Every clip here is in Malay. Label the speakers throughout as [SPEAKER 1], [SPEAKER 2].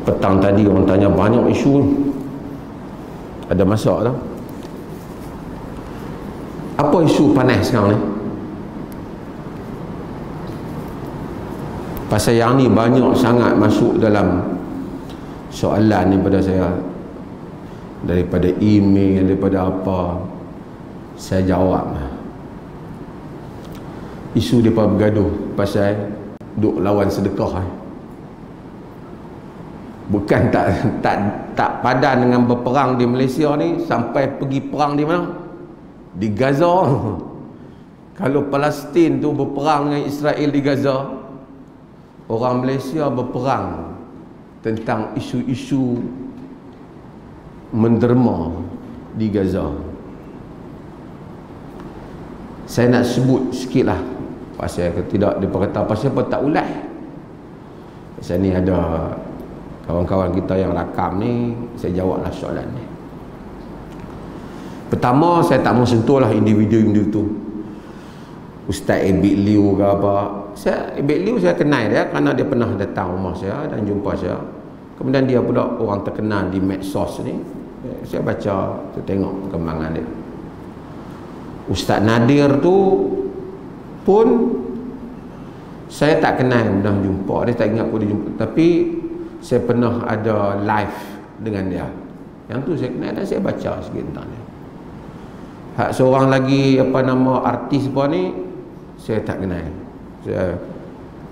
[SPEAKER 1] Petang tadi orang tanya banyak isu. Ada masak tak? Apa isu panas sekarang ni? Pasal yang ni banyak sangat masuk dalam soalan ni pada saya. Daripada email, daripada apa, saya jawab. Isu mereka bergaduh pasal duk lawan sedekah. Bukan tak padan dengan berperang di Malaysia ni, sampai pergi perang di mana? Di Gaza. Kalau Palestin tu berperang dengan Israel di Gaza, orang Malaysia berperang tentang isu-isu menderma di Gaza. Saya nak sebut sikit lah pasal tidak diperkata pasal apa tak ulas. Pasal ni ada kawan-kawan kita yang rakam ni, saya jawablah soalan ni. Pertama, saya tak mau sentuh lah individu-individu tu. Ustaz Ebit Liu ke apa. Ebit Liu saya kenal dia kerana dia pernah datang rumah saya dan jumpa saya. Kemudian dia pula orang terkenal di medsos ni. Saya baca, saya tengok perkembangan dia. Ustaz Nadir tu pun saya tak kenal, dah jumpa dia, tak ingat pun dia jumpa, tapi saya pernah ada live dengan dia. Yang tu saya kenal dan saya baca sikit tentang dia. Hak seorang lagi apa nama artis apa ni, saya tak kenal. Saya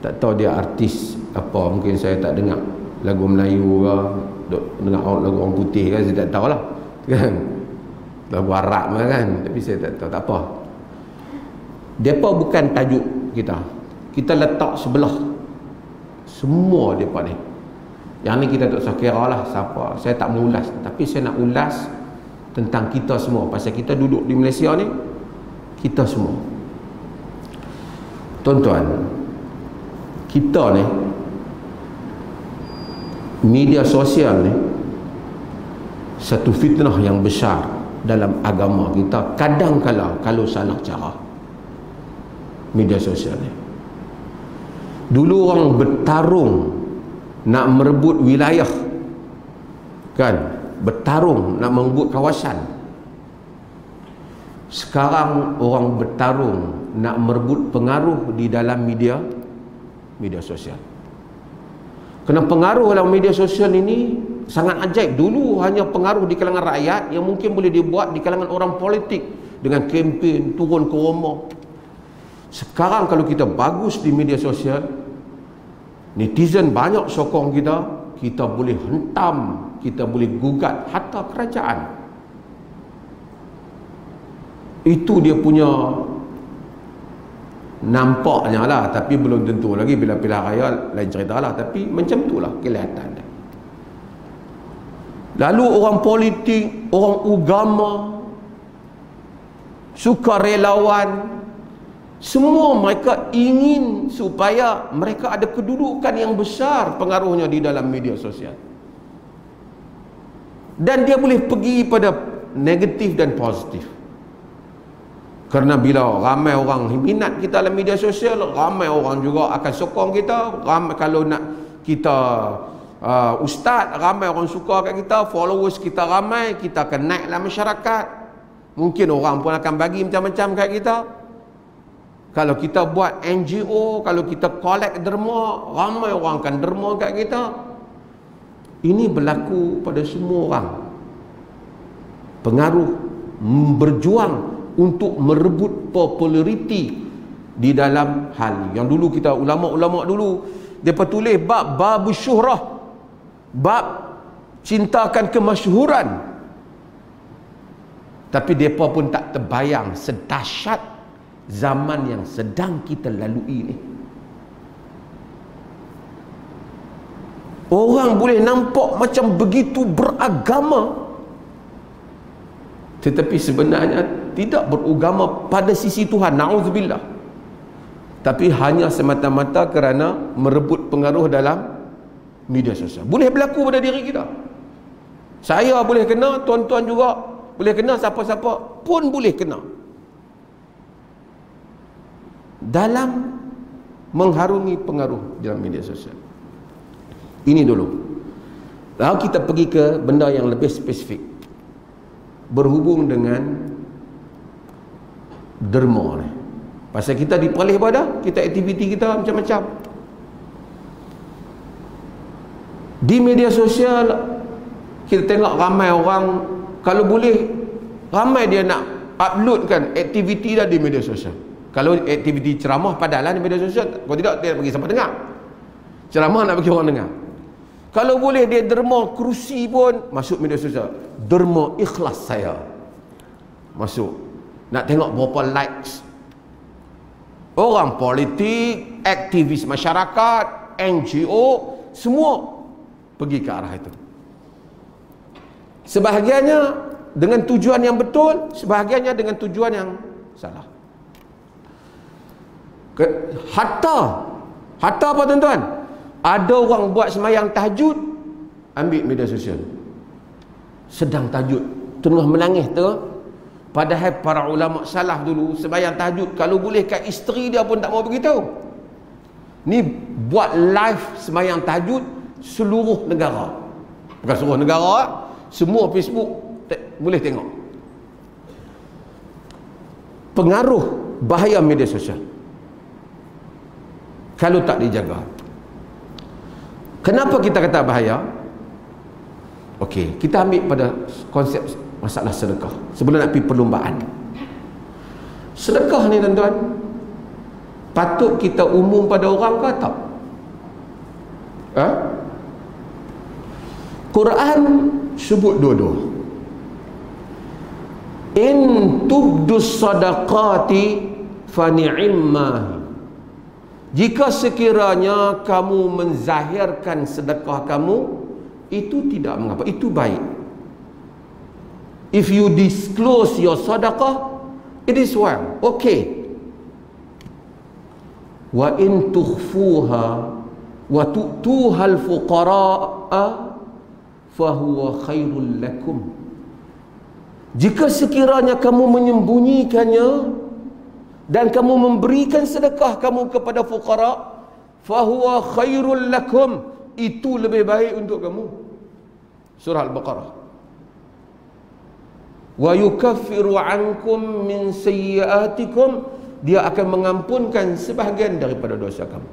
[SPEAKER 1] tak tahu dia artis apa, mungkin saya tak dengar lagu Melayu ke, dengar lagu orang putih kan, saya tak tahu lah kan, lagu Arab kan, tapi saya tak tahu, tak apa. Depa bukan tajuk kita, kita letak sebelah semua depa ni. Yang ni kita tak usah kira lah siapa, saya tak mau ulas, tapi saya nak ulas tentang kita semua, pasal kita duduk di Malaysia ni, kita semua. Tuan-tuan, kita ni, media sosial ni satu fitnah yang besar dalam agama kita. Kadang-kala kalau salah cara media sosial ni, dulu orang bertarung nak merebut wilayah kan, bertarung nak merebut kawasan. Sekarang orang bertarung nak merebut pengaruh di dalam media sosial. Kerana pengaruh dalam media sosial ini sangat ajaib. Dulu hanya pengaruh di kalangan rakyat yang mungkin boleh dibuat di kalangan orang politik dengan kempen turun ke rumah. Sekarang kalau kita bagus di media sosial, netizen banyak sokong kita, kita boleh hentam, kita boleh gugat hatta kerajaan. Itu dia punya nampaknya lah, tapi belum tentu lagi. Bila pilihan raya lain cerita lah, tapi macam tu lah kelihatan dia. Lalu orang politik, orang agama, sukarelawan, semua mereka ingin supaya mereka ada kedudukan yang besar pengaruhnya di dalam media sosial. Dan dia boleh pergi pada negatif dan positif. Kerana bila ramai orang minat kita dalam media sosial, ramai orang juga akan sokong kita. Ramai, kalau nak kita ustaz, ramai orang suka kat kita, followers kita ramai, kita akan naik dalam masyarakat. Mungkin orang pun akan bagi macam-macam kat kita. Kalau kita buat NGO, kalau kita collect derma, ramai orang akan derma kat kita. Ini berlaku pada semua orang. Pengaruh, berjuang untuk merebut populariti di dalam hal yang dulu kita ulama-ulama dulu depa tulis bab babus syuhrah, bab cintakan kemasyhuran, tapi depa pun tak terbayang sedahsyat zaman yang sedang kita lalui ni. Orang boleh nampak macam begitu beragama, tetapi sebenarnya tidak beragama pada sisi Tuhan, na'udzubillah, tapi hanya semata-mata kerana merebut pengaruh dalam media sosial. Boleh berlaku pada diri kita. Saya boleh kena, tuan-tuan juga boleh kena, siapa-siapa pun boleh kena dalam mengharungi pengaruh dalam media sosial. Ini dulu. Lalu kita pergi ke benda yang lebih spesifik, berhubung dengan derma ni. Pasal kita diperoleh pada kita aktiviti kita macam-macam. Di media sosial kita tengok ramai orang, kalau boleh ramai dia nak uploadkan aktiviti dah di media sosial. Kalau aktiviti ceramah padalah di media sosial, kalau tidak dia nak bagi siapa dengar. Ceramah nak bagi orang dengar. Kalau boleh dia derma kerusi pun masuk media sosial. Derma ikhlas saya masuk. Nak tengok berapa likes. Orang politik, aktivis masyarakat, NGO, semua pergi ke arah itu. Sebahagiannya dengan tujuan yang betul, sebahagiannya dengan tujuan yang salah. Hatta apa tuan-tuan? Ada orang buat semayang tahajud, ambil media sosial. Sedang tahajud, tengah menangis tu. Padahal para ulama salaf dulu semayang tahajud, kalau boleh kat isteri dia pun tak mau beritahu. Ni buat live semayang tahajud seluruh negara. Bukan seluruh negara, semua Facebook boleh tengok. Pengaruh bahaya media sosial kalau tak dijaga. Kenapa kita kata bahaya? Okey, kita ambil pada konsep masalah sedekah sebelum nak pergi perlumbaan. Sedekah ni tuan-tuan, patut kita umum pada orang ke tak? Quran sebut dua-dua. In tubdus sadaqati fa ni'imma. Jika sekiranya kamu menzahirkan sedekah kamu, itu tidak mengapa, itu baik. If you disclose your sadaqah, it is well, okay. Wa in tukhfuha wa tu'tuha al-fuqara'a fahuwa khairul lakum. Jika sekiranya kamu menyembunyikannya dan kamu memberikan sedekah kamu kepada fuqara, fahuwa khairul lakum, itu lebih baik untuk kamu. Surah Al-Baqarah. Wa yukaffiru ankum min sayyiatikum, dia akan mengampunkan sebahagian daripada dosa kamu.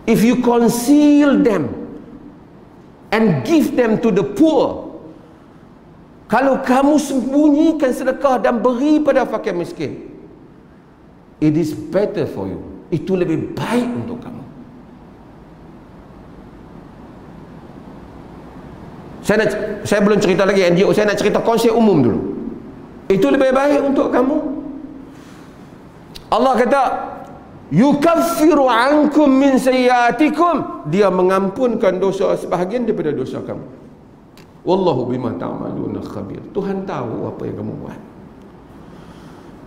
[SPEAKER 1] If you conceal them and give them to the poor, kalau kamu sembunyikan sedekah dan beri pada fakir miskin, it is better for you, itu lebih baik untuk kamu. Saya belum cerita lagi NGO, saya nak cerita konsep umum dulu. Itu lebih baik untuk kamu. Allah kata yukaffiru ankum min sayyiatikum, dia mengampunkan dosa sebahagian daripada dosa kamu. Wallahu bima ta'maluna khabir. Tuhan tahu apa yang kamu buat.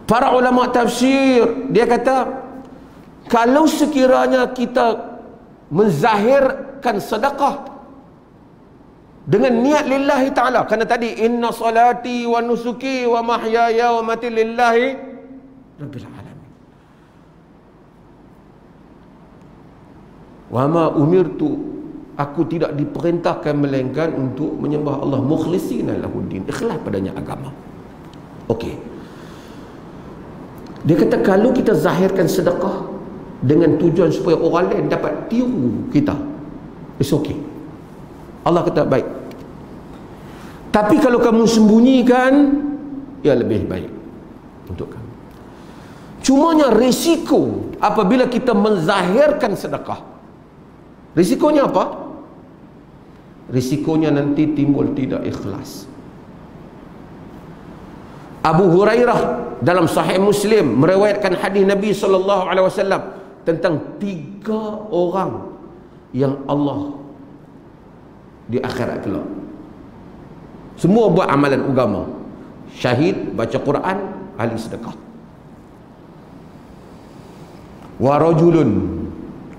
[SPEAKER 1] Para ulama tafsir dia kata, kalau sekiranya kita menzahirkan sedekah dengan niat lillahi ta'ala, kerana tadi inna salati wa nusuki wa mahyaya wa mati lillahi rabbil alamin, wa ma umirtu, aku tidak diperintahkan melainkan untuk menyembah Allah mukhlisina lahuddin, ikhlas padanya agama. Okey, dia kata kalau kita zahirkan sedekah dengan tujuan supaya orang lain dapat tiru kita, it's okay. Allah kata baik. Tapi kalau kamu sembunyikan, ya lebih baik untuk kamu. Cumanya risiko apabila kita menzahirkan sedekah, risikonya apa? Risikonya nanti timbul tidak ikhlas. Abu Hurairah dalam Sahih Muslim meriwayatkan hadis Nabi SAW tentang 3 orang yang Allah di akhirat kelak semua buat amalan agama, syahid, baca Quran, ahli sedekah. Wa rajulun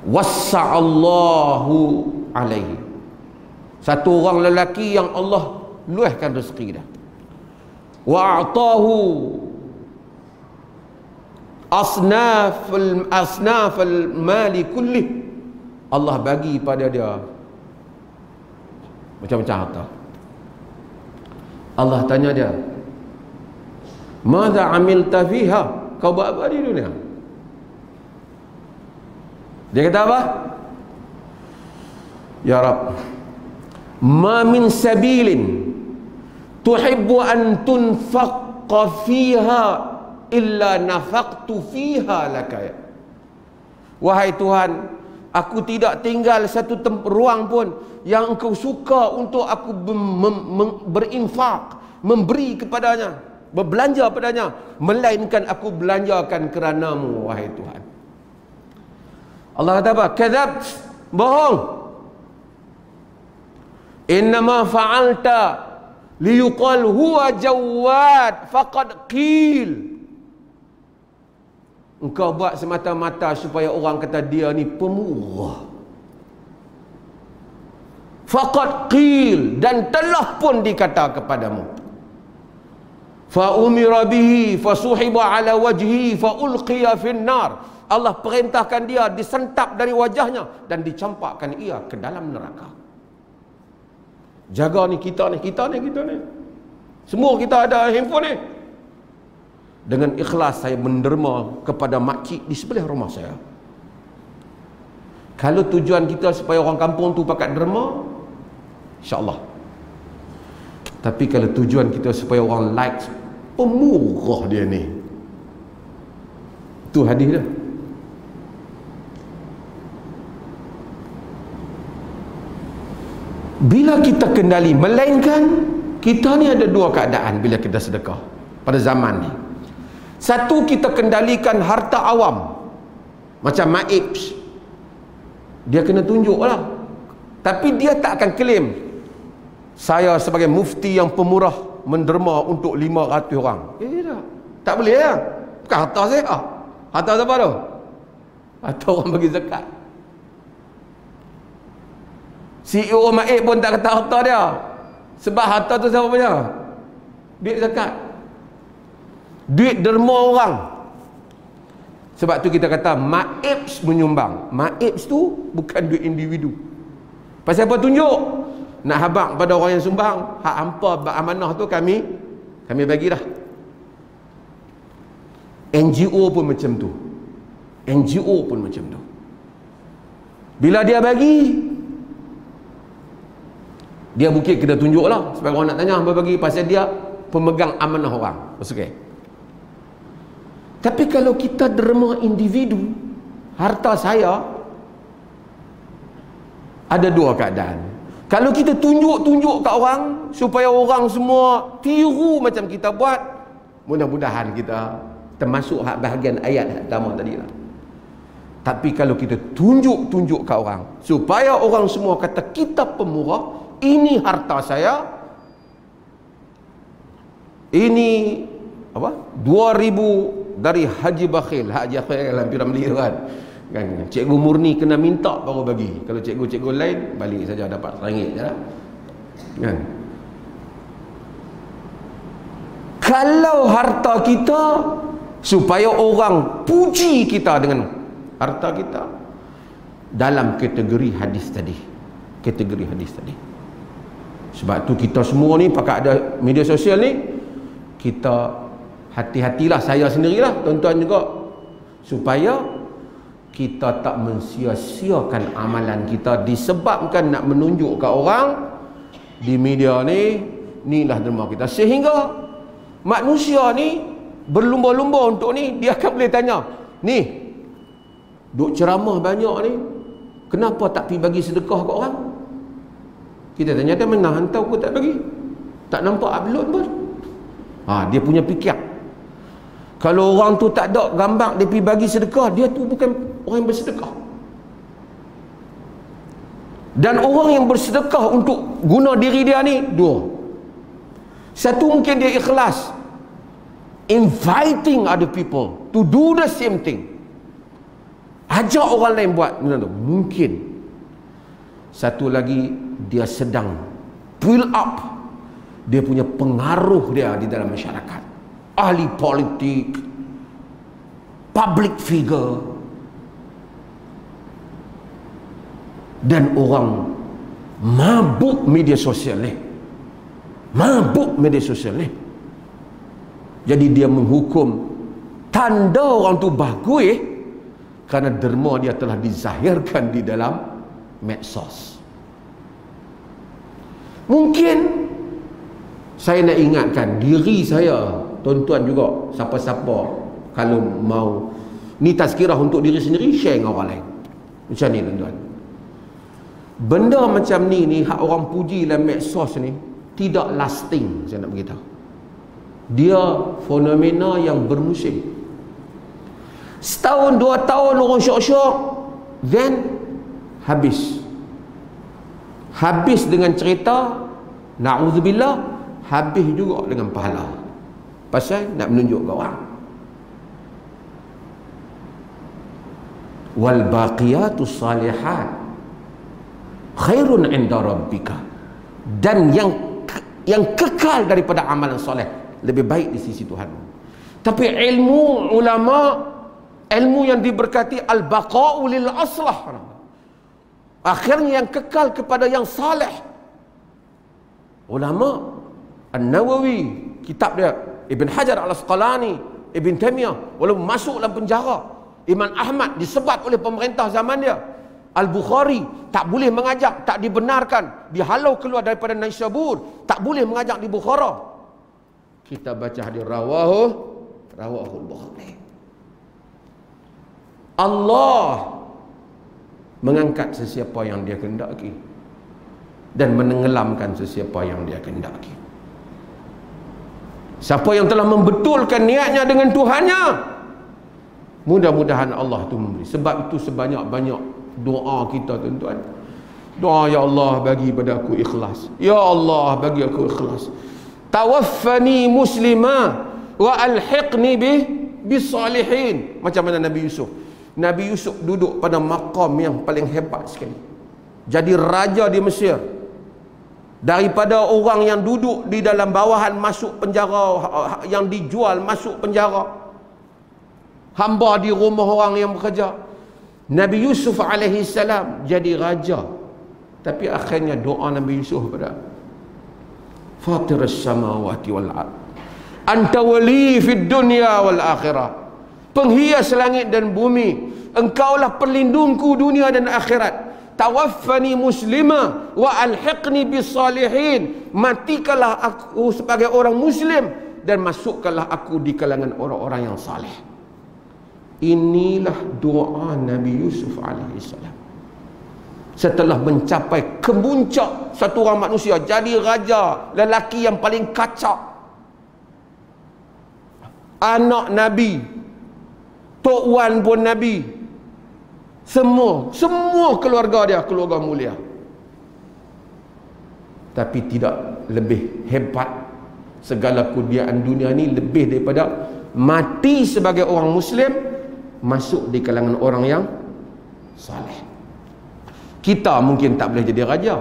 [SPEAKER 1] wassa'allahu alaihi, satu orang lelaki yang Allah luahkan rezeki dia. Wa a'tahu asnafal mali kullih, Allah bagi pada dia macam-macam harta. Allah tanya dia, "Madza amilta fiha?" Kau buat apa di dunia? Dia kata apa? "Ya Rabb, ma min sabilin tuhibbu an tunfaqqa fiha illa nafaqtu fiha laka." Wahai Tuhan, aku tidak tinggal satu ruang pun yang engkau suka untuk aku berinfak, memberi kepadanya, berbelanja padanya, melainkan aku belanjakan kerana-Mu, wahai Tuhan. Allah kata apa? Kadzabt, bohong. Innama fa'alta liyuqal huwa jawad faqad qil. Engkau buat semata-mata supaya orang kata dia ni pemurah. Faqad qil, dan telah pun dikata kepadamu. Fa umira bihi fasuhiba ala wajhi fa ulqiya finnar. Allah perintahkan dia disentap dari wajahnya dan dicampakkan ia ke dalam neraka. Jaga ni kita ni. Semua kita ada handphone ni. Dengan ikhlas saya menderma kepada makcik di sebelah rumah saya. Kalau tujuan kita supaya orang kampung tu pakat derma, insya-Allah. Tapi kalau tujuan kita supaya orang like, pemurah dia ni, itu hadis dia. Bila kita kendali, melainkan kita ni ada dua keadaan bila kita sedekah pada zaman ni. Satu, kita kendalikan harta awam macam Maibs, dia kena tunjuk lah, tapi dia tak akan claim saya sebagai mufti yang pemurah menderma untuk 500 orang. Tak boleh lah. Bukan harta saya. Harta siapa tu? Harta orang bagi zakat. CEO Maib pun tak kata harta dia, sebab harta tu siapa punya? Duit zakat, duit derma orang. Sebab tu kita kata Maibs menyumbang. Maibs tu bukan duit individu. Pasal apa tunjuk? Nak habaq pada orang yang sumbang, hak hampa amanah tu kami bagi dah. NGO pun macam tu. NGO pun macam tu. Bila dia bagi, dia bukit kita tunjuk lah. Sebab orang nak tanya apa bagi, pasal dia pemegang amanah orang. Okay. Tapi kalau kita derma individu, harta saya, ada dua keadaan. Kalau kita tunjuk-tunjuk kat orang supaya orang semua tiru macam kita buat, mudah-mudahan kita termasuk hak bahagian ayat pertama tadi lah. Tapi kalau kita tunjuk-tunjuk kat orang supaya orang semua kata kita pemurah, ini harta saya, ini apa? 2,000 dari Haji Bakhil. Haji Bakhil dalam Piramli kan. Cikgu murni kena minta baru bagi. Kalau cikgu-cikgu lain balik saja dapat RM1 je lah. Kan? Kalau harta kita supaya orang puji kita dengan harta kita, dalam kategori hadis tadi. Kategori hadis tadi. Sebab tu kita semua ni pakai ada media sosial ni, kita hati-hatilah, saya sendirilah, tuan-tuan juga, supaya kita tak mensia-siakan amalan kita disebabkan nak menunjuk ke orang di media ni, inilah derma kita. Sehingga manusia ni berlumba-lumba untuk ni, dia akan boleh tanya, ni duk ceramah banyak ni, kenapa tak pergi bagi sedekah ke orang? Kita tanya dia, mana hantar aku tak bagi? Tak nampak upload pun. Dia punya fikir. Kalau orang tu tak ada gambar dia pergi bagi sedekah, dia tu bukan orang yang bersedekah. Dan orang yang bersedekah untuk guna diri dia ni dua. Satu, mungkin dia ikhlas inviting other people to do the same thing, ajak orang lain buat mungkin. Satu lagi, dia sedang build up dia punya pengaruh dia di dalam masyarakat, ahli politik, public figure, dan orang Mabuk media sosial ni. Mabuk media sosial ni. Jadi dia menghukum tanda orang tu bagus kerana derma dia telah dizahirkan di dalam medsos. Mungkin saya nak ingatkan diri saya, tuan-tuan juga, siapa-siapa kalau mau ni tazkirah untuk diri sendiri, share dengan orang lain. Macam ni tuan-tuan. Benda macam ni hak orang puji dalam medsos ni tidak lasting, saya nak beritahu. Dia fenomena yang bermusim. Setahun, 2 tahun orang syok-syok, then habis. Habis dengan cerita, na'udzubillah, habis juga dengan pahala. Pasal nak menunjuk ke orang. Wal baqiyatus salihat khairun 'inda rabbika. Dan yang kekal daripada amalan soleh lebih baik di sisi Tuhan. Tapi ilmu ulama, ilmu yang diberkati, al-baqa'u lil aslah, akhirnya yang kekal kepada yang saleh. Ulama An-Nawawi, kitab dia, Ibn Hajar Al-Asqalani, Ibn Taymiyah, walaupun masuk dalam penjara, Imam Ahmad disebat oleh pemerintah zaman dia, Al-Bukhari tak boleh mengajak, tak dibenarkan, dihalau keluar daripada Naisabur, tak boleh mengajak di Bukhara. Kita baca hadis rawahul Bukhari. Allah mengangkat sesiapa yang dia kehendaki dan menenggelamkan sesiapa yang dia kehendaki. Siapa yang telah membetulkan niatnya dengan Tuhannya, mudah-mudahan Allah tu memberi. Sebab itu sebanyak-banyak doa kita, tuan-tuan. Doa, ya Allah bagi pada aku ikhlas, ya Allah bagi aku ikhlas, tawaffani muslima wa alhiqni bisalihin. Macam mana Nabi Yusuf. Nabi Yusuf duduk pada maqam yang paling hebat sekali, jadi raja di Mesir. Daripada orang yang duduk di dalam bawahan masuk penjara, yang dijual masuk penjara, hamba di rumah orang yang bekerja, Nabi Yusuf alaihi salam jadi raja. Tapi akhirnya doa Nabi Yusuf pada Fatirus samawati wal ard, anta wali fid dunya wal akhirah, penghias langit dan bumi, engkaulah perlindungku dunia dan akhirat. Tawaffani muslima wa alhiqni bisalihin, matikalah aku sebagai orang muslim dan masukkanlah aku di kalangan orang-orang yang saleh. Inilah doa Nabi Yusuf alaihissalam setelah mencapai kemuncak satu orang manusia, jadi raja, lelaki yang paling kacak, anak Nabi, Tok Wan pun Nabi, semua keluarga dia keluarga mulia. Tapi tidak lebih hebat, segala kejayaan dunia ni lebih daripada mati sebagai orang muslim, masuk di kalangan orang yang saleh. Kita mungkin tak boleh jadi raja,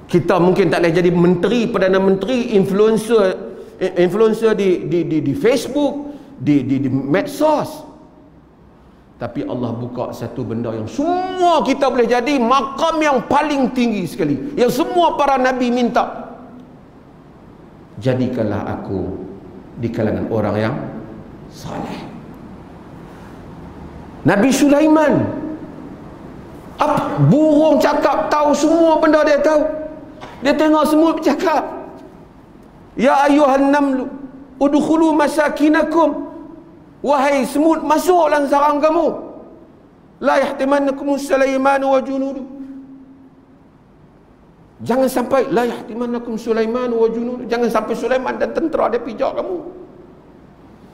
[SPEAKER 1] kita mungkin tak boleh jadi menteri, perdana menteri, influencer di Facebook, di medsos. Tapi Allah buka satu benda yang semua kita boleh jadi, makam yang paling tinggi sekali, yang semua para nabi minta. Jadikanlah aku di kalangan orang yang saleh. Nabi Sulaiman, apa burung cakap tahu semua benda, dia tahu. Dia tengok semut bercakap, ya ayuhan namlu udkhulu masakinakum, wahai semut masuk dalam sarang kamu, la yahtimannakum Sulaiman wa junudu, jangan sampai la yahtimannakum Sulaiman wa junudu, jangan sampai Sulaiman dan tentera dia pijak kamu.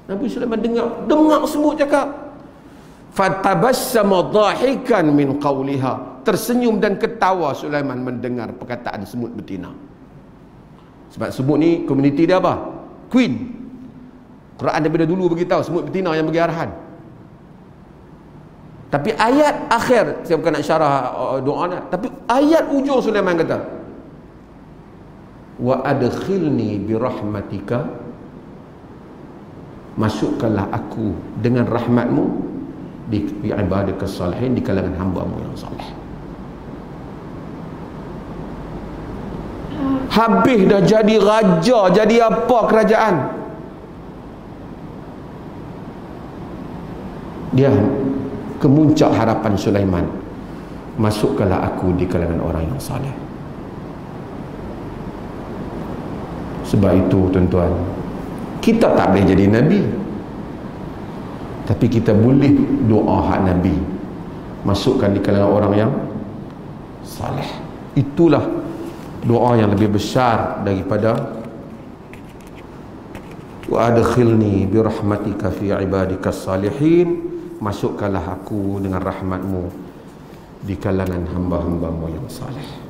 [SPEAKER 1] Nabi Sulaiman dengar semut cakap. Fatabassama dhahikan min qawliha, tersenyum dan ketawa Sulaiman mendengar perkataan semut betina. Sebab semut ni komuniti dia apa? Queen. Quran daripada dulu beritahu semut betina yang bagi arahan. Tapi ayat akhir, saya bukan nak syarah doa ni, tapi ayat ujung Sulaiman kata, wa adkhilni birahmatika, masukkanlah aku dengan rahmatmu di ibadaka salihin, di kalangan hamba-Mu yang saleh. habis dah jadi raja, jadi apa kerajaan, dia kemuncak harapan Sulaiman, masukkanlah aku di kalangan orang yang saleh. Sebab itu tuan-tuan, kita tak boleh jadi Nabi, tapi kita boleh doa hak Nabi, masukkan di kalangan orang yang saleh. Itulah doa yang lebih besar daripada wa adkhilni bi rahmatika fi ibadikas salihin, masukkanlah aku dengan rahmatmu di kalangan hamba-hambamu yang saleh.